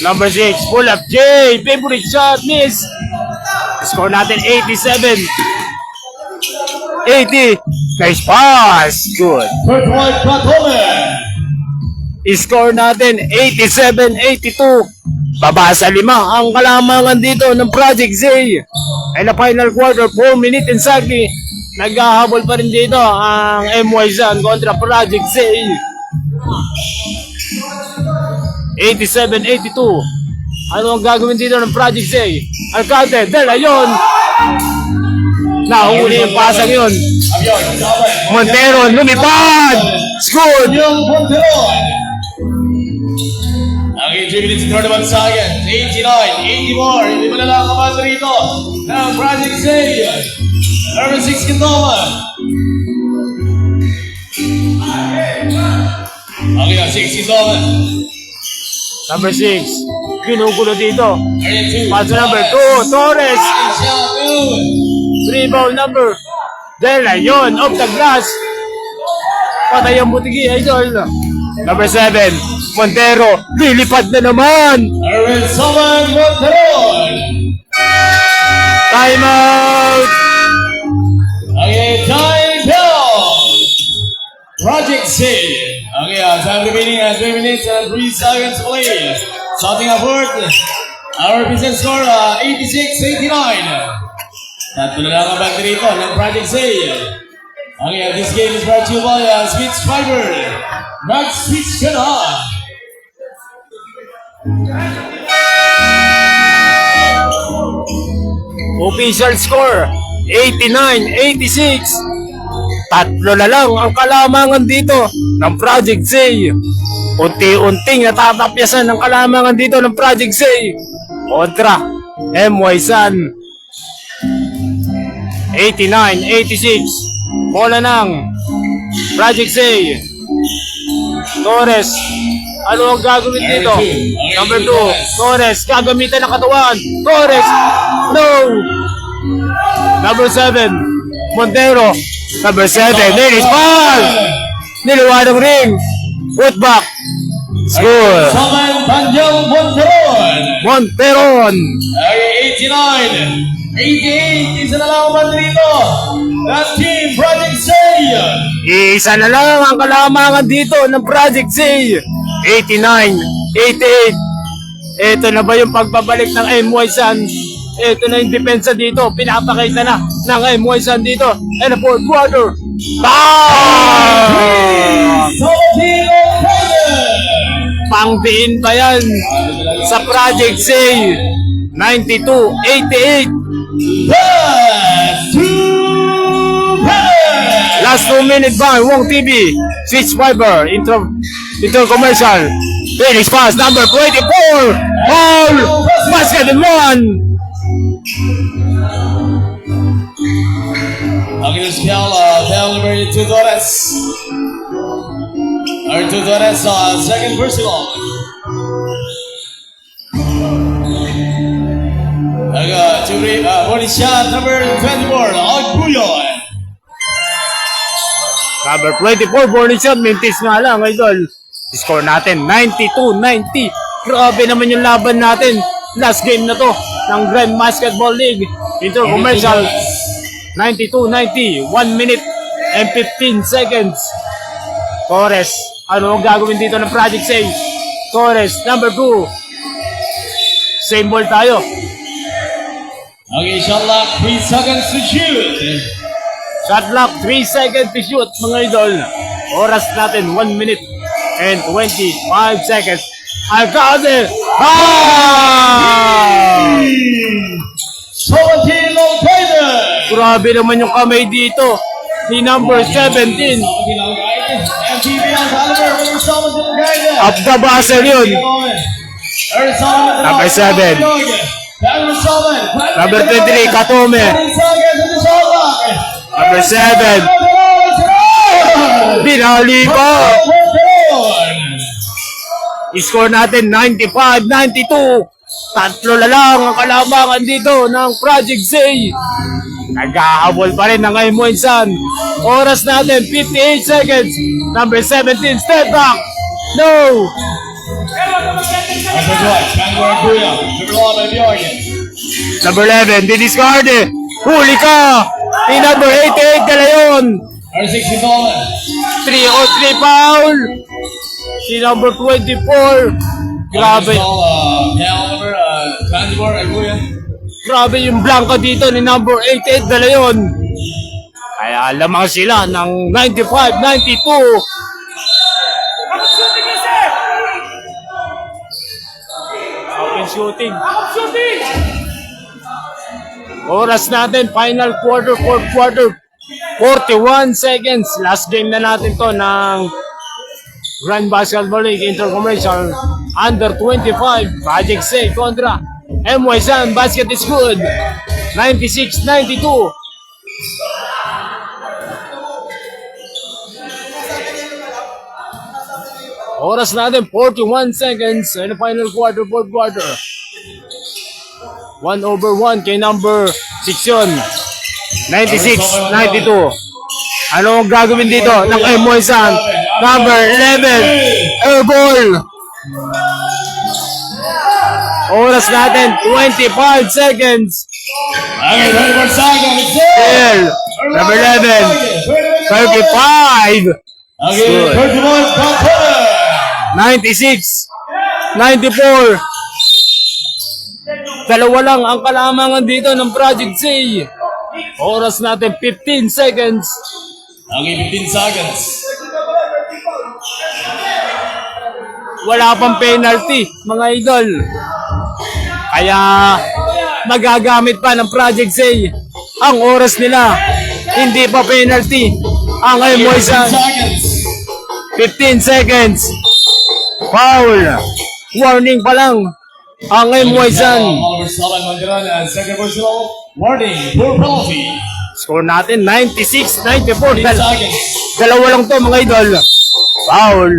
Number 6, pull up J. Favorite shot, miss. Score natin 87. 80. Nice pass. Good. Third one, Katome. Score natin 87-82. Baba sa 5 ang kalamangan dito ng Project Z. Ay na final quarter, 4 minutes exactly. Naghahabol pa rin dito ang MY Zan kontra Project Z. 87-82. Ano ang gagawin dito ng Project Z? Alcante, De La Yon. Nahuli yung pasang yun. Abiyag, Katome. Montero, lumipad! Scored! Yung Montero. Okay, 3 minutes and 31 seconds. 89-84. Hindi mo na lang kaman rito ng Project Say. Number 6, Kendoma. Okay, 6, Kendoma. Number 6. Ginugulo dito. Area 2. Paso number 2, Torres. Shot 2. Rebound number. De La Yon, off the glass. Patay ang butigi, idol. Number 7, Montero. Lilipad na naman. Arizona, Montero. Time out. Okay, time down. Project Say. Okay, time remaining 3 minutes and 3 seconds play. Starting up fourth. Our represent score 86-89. Tatlo na lang ang bag dito ng Project Say. Okay, this game is brought to you by Switch Fiber. Mag-switch ka na. Official score 89-86. Tatlo na lang ang kalamangan dito ng Project Say. Unti-unting natatapyasan ng kalamangan dito ng Project Say kontra MY San. 89-86. Bola ng Project Say. Torres. Ano ang gagawin dito? Number 2. Torres. Gagamitan ng katawan. Torres. No. Number 7. Montero. Number 7. Dennis Paul. Niluwa ng ring. Put back. Score. Saman Tanjong Monteron. Monteron. Okay, 89. 88. Isa na lang ang dito. That's Team Project Say. Isa na lang ang kalamangan dito ng Project Z. 89, 88. Ito na ba yung pagbabalik ng MY San? Ito na yung depensa dito. Pinapakita na ng MY San dito. And the fourth quarter. Bang! Pangdiin pa yan sa Project Z. 92, 88. Last 2 minutes by Wong TV. Switch fiber. Intro commercial. Finish pass number 24. Foul. Basket and one. Okay, this foul number 2 Torres. Or 2 Torres, second personal. I got one shot number 24, Agbuyon. Number 24, Borny shot. Mintis nga lang, idol. Score natin, 92-90. Grabe naman yung laban natin. Last game na to ng Grand Basketball League. Intro commercial. 92-90. 1 minute and 15 seconds. Torres. Ano ang gagawin dito ng Project Say? Torres, number 2. Same ball tayo. Okay, shot clock, 3 seconds to shoot. Shot clock, 3 seconds to shoot, mga idol. Oras natin, 1 minute and 25 seconds. I got it! Ah! 17 Locator! Grabe naman yung kamay dito ni number 17. Up the buzzer yun. Number 7. Number 23, Katome. Number 7. Binali ko. I-score natin 95-92. Tatlo na lang ang kalamangan dito ng Project Z. Nag-ahabol pa rin ng MY San. Oras natin 58 seconds. Number 17, step back. No. Number 11, didiscard. Huli ka. Ni number 88, Galayon. 3-on-3 foul. Si number 24. Grabe. Grabe yung blanco dito ni number 88, Galayon. Kaya lamang sila ng 95-92. Open shooting. Oras natin, final quarter, fourth quarter. 41 seconds. Last game na natin to ng Grand Basketball League Intercommercial Under 25. Project Say kontra MY San. Basket is good. 96-92. Oras natin 41 seconds in the final quarter, fourth quarter. 1/1 kay number 6 yun. 96-92. Ano ang gagawin dito ng MY San? Number 11, airball. Oras natin 25 seconds. Okay, 24 seconds. Still, number 11, 35. Okay, 31 counter. 96, 94. Dalawa lang ang kalamangan dito ng Project Z. Oras natin 15 seconds. Okay, 15 seconds. Wala pang penalty, mga idol. Kaya magagamit pa ng Project Z ang oras nila. Hindi pa penalty. Ang MY San. 15 seconds. Foul. Warning pa lang. Ang MY San. Second personal warning for penalty. Score natin 96-94. 15 seconds. Dalawa lang to, mga idol. Foul.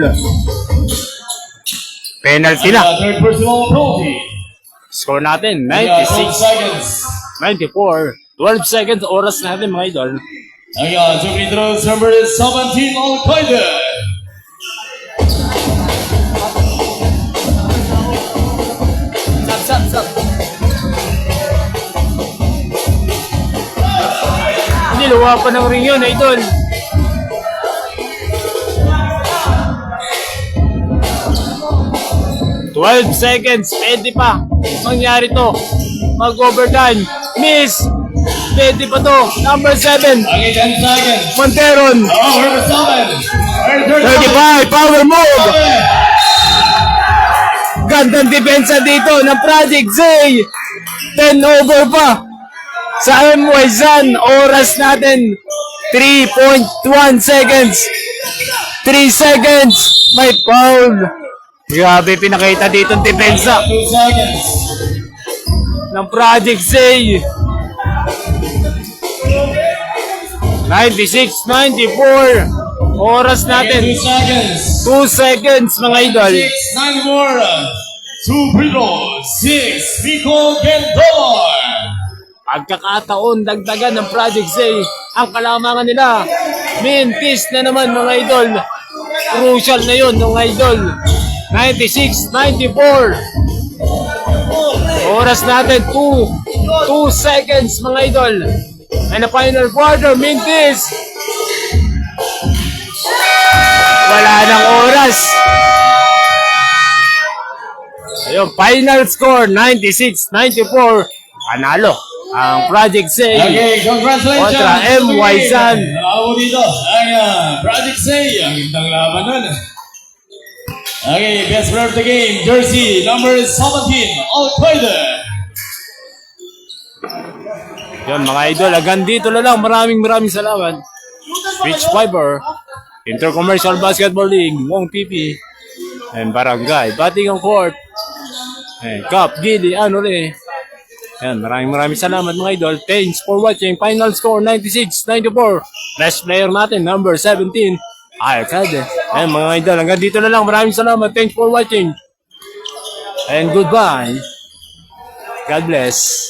Penalty na. Third personal penalty. Score natin 12 seconds. 96-94. 12 seconds oras natin, mga idol. Ayan, to free throws number 17 Al-Qaeda. Niluwag Gagawa pa ng ring yun, idol. "12 seconds, pwede pa. Mangyari to. Mag-overtime. Miss. Pwede pa to. Number 7. Okay, 10 seconds. Monteron. Oh, number 7. 35. Power move. Gandang depensa dito ng Project Z. 10 over pa. Sa MY Zan, oras natin 3.1 seconds. 3 seconds. May foul. Grabe pinakita dito ang depensa 2 seconds. ng Project Z. 96-94. Oras natin 2 seconds. 2 seconds mga idol. 6, 9 more. 2 Brito, 6, Pico Kendor. Pagkakataon dagdagan ng Project Z ang kalamangan nila. Mintis na naman mga idol. Crucial na yun mga idol. 96-94. Oras natin 2 seconds mga idol. And the final quarter, Mintis. Wala nang oras. Ayun, final score 96-94. Panalo ang Project Z. Okay, congratulations. Kontra MY Zan. Ako dito. Ay, Project Say. Ang gandang laban nun. Okay, best player of the game. Jersey, number 17, Al-Qaeda. Yun mga idol, hanggang dito na lang. Maraming salamat. Switch Fiber, Intercommercial Basketball League, Wong PP, and Barangay, Batingang Court, Cup, Gili, Anole. Yan, maraming salamat mga idol. Thanks for watching. Final score 96-94. Best player natin, number 17, Al-Qaeda. Yan mga idol, hanggang dito na lang. Maraming salamat. Thanks for watching. And goodbye. God bless.